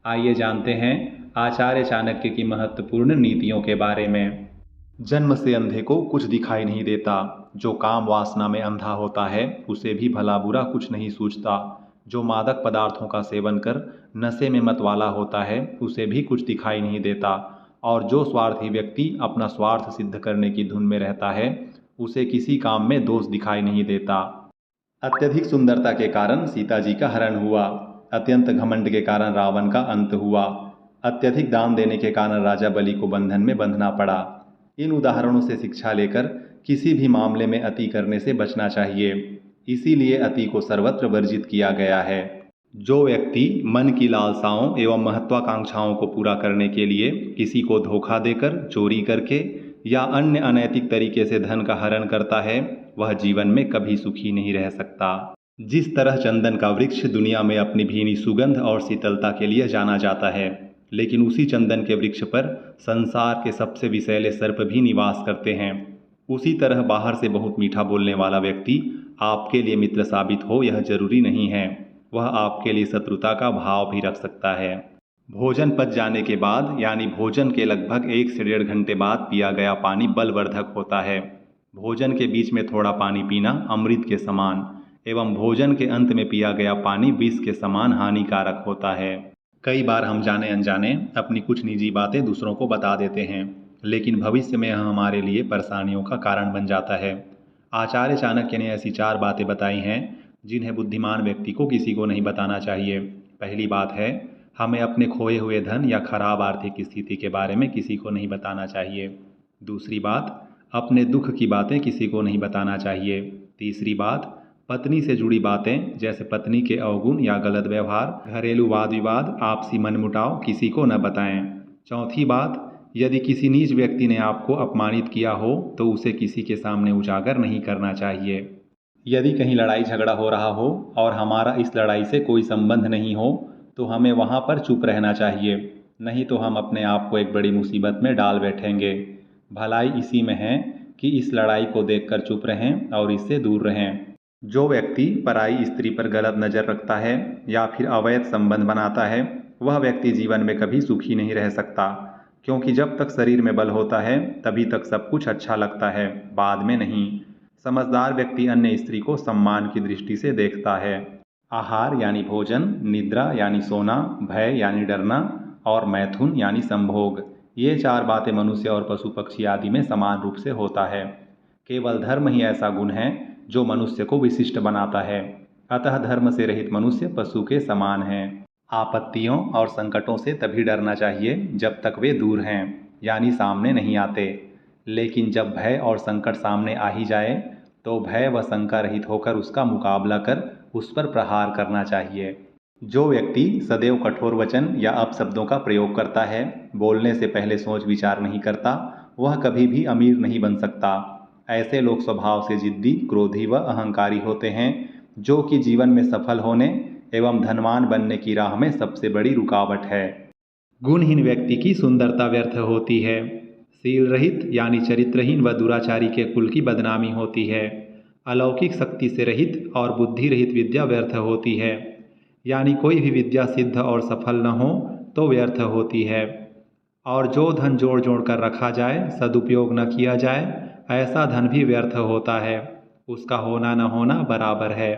आइए जानते हैं आचार्य चाणक्य की महत्वपूर्ण नीतियों के बारे में। जन्म से अंधे को कुछ दिखाई नहीं देता। जो काम वासना में अंधा होता है उसे भी भला बुरा कुछ नहीं सूझता। जो मादक पदार्थों का सेवन कर नशे में मत वाला होता है उसे भी कुछ दिखाई नहीं देता। और जो स्वार्थी व्यक्ति अपना स्वार्थ सिद्ध करने की धुन में रहता है उसे किसी काम में दोष दिखाई नहीं देता। अत्यधिक सुंदरता के कारण सीता जी का हरण हुआ। अत्यंत घमंड के कारण रावण का अंत हुआ। अत्यधिक दान देने के कारण राजा बलि को बंधन में बंधना पड़ा। इन उदाहरणों से शिक्षा लेकर किसी भी मामले में अति करने से बचना चाहिए। इसीलिए अति को सर्वत्र वर्जित किया गया है। जो व्यक्ति मन की लालसाओं एवं महत्वाकांक्षाओं को पूरा करने के लिए किसी को धोखा देकर, चोरी करके या अन्य अनैतिक तरीके से धन का हरण करता है वह जीवन में कभी सुखी नहीं रह सकता। जिस तरह चंदन का वृक्ष दुनिया में अपनी भीनी सुगंध और शीतलता के लिए जाना जाता है, लेकिन उसी चंदन के वृक्ष पर संसार के सबसे विषैले सर्प भी निवास करते हैं। उसी तरह बाहर से बहुत मीठा बोलने वाला व्यक्ति आपके लिए मित्र साबित हो यह जरूरी नहीं है, वह आपके लिए शत्रुता का भाव भी रख सकता है। भोजन पच जाने के बाद यानी भोजन के लगभग 1 से 1.5 घंटे बाद पिया गया पानी बलवर्धक होता है। भोजन के बीच में थोड़ा पानी पीना अमृत के समान एवं भोजन के अंत में पिया गया पानी विष के समान हानिकारक होता है। कई बार हम जाने अनजाने अपनी कुछ निजी बातें दूसरों को बता देते हैं, लेकिन भविष्य में यह हमारे लिए परेशानियों का कारण बन जाता है। आचार्य चाणक्य ने ऐसी 4 बातें बताई हैं जिन्हें बुद्धिमान व्यक्ति को किसी को नहीं बताना चाहिए। पहली बात है, हमें अपने खोए हुए धन या खराब आर्थिक स्थिति के बारे में किसी को नहीं बताना चाहिए। दूसरी बात, अपने दुख की बातें किसी को नहीं बताना चाहिए। तीसरी बात, पत्नी से जुड़ी बातें जैसे पत्नी के अवगुण या गलत व्यवहार, घरेलू वाद विवाद, आपसी मनमुटाव किसी को न बताएं। चौथी बात, यदि किसी नीच व्यक्ति ने आपको अपमानित किया हो तो उसे किसी के सामने उजागर नहीं करना चाहिए। यदि कहीं लड़ाई झगड़ा हो रहा हो और हमारा इस लड़ाई से कोई संबंध नहीं हो तो हमें वहाँ पर चुप रहना चाहिए, नहीं तो हम अपने आप को एक बड़ी मुसीबत में डाल बैठेंगे। भलाई इसी में है कि इस लड़ाई को देखकर चुप रहें और इससे दूर रहें। जो व्यक्ति पराई स्त्री पर गलत नज़र रखता है या फिर अवैध संबंध बनाता है वह व्यक्ति जीवन में कभी सुखी नहीं रह सकता, क्योंकि जब तक शरीर में बल होता है तभी तक सब कुछ अच्छा लगता है, बाद में नहीं। समझदार व्यक्ति अन्य स्त्री को सम्मान की दृष्टि से देखता है। आहार यानी भोजन, निद्रा यानी सोना, भय यानी डरना और मैथुन यानी संभोग, ये 4 बातें मनुष्य और पशु पक्षी आदि में समान रूप से होता है। केवल धर्म ही ऐसा गुण है जो मनुष्य को विशिष्ट बनाता है। अतः धर्म से रहित मनुष्य पशु के समान है। आपत्तियों और संकटों से तभी डरना चाहिए जब तक वे दूर हैं, यानी सामने नहीं आते। लेकिन जब भय और संकट सामने आ ही जाए तो भय व शंका रहित होकर उसका मुकाबला कर उस पर प्रहार करना चाहिए। जो व्यक्ति सदैव कठोर वचन या अपशब्दों का प्रयोग करता है, बोलने से पहले सोच विचार नहीं करता, वह कभी भी अमीर नहीं बन सकता। ऐसे लोग स्वभाव से जिद्दी, क्रोधी व अहंकारी होते हैं, जो कि जीवन में सफल होने एवं धनवान बनने की राह में सबसे बड़ी रुकावट है। गुणहीन व्यक्ति की सुंदरता व्यर्थ होती है। शील रहित यानी चरित्रहीन व दुराचारी के कुल की बदनामी होती है। अलौकिक शक्ति से रहित और बुद्धि रहित विद्या व्यर्थ होती है, यानी कोई भी विद्या सिद्ध और सफल न हो तो व्यर्थ होती है। और जो धन जोड़ जोड़ कर रखा जाए, सदुपयोग न किया जाए, ऐसा धन भी व्यर्थ होता है, उसका होना न होना बराबर है।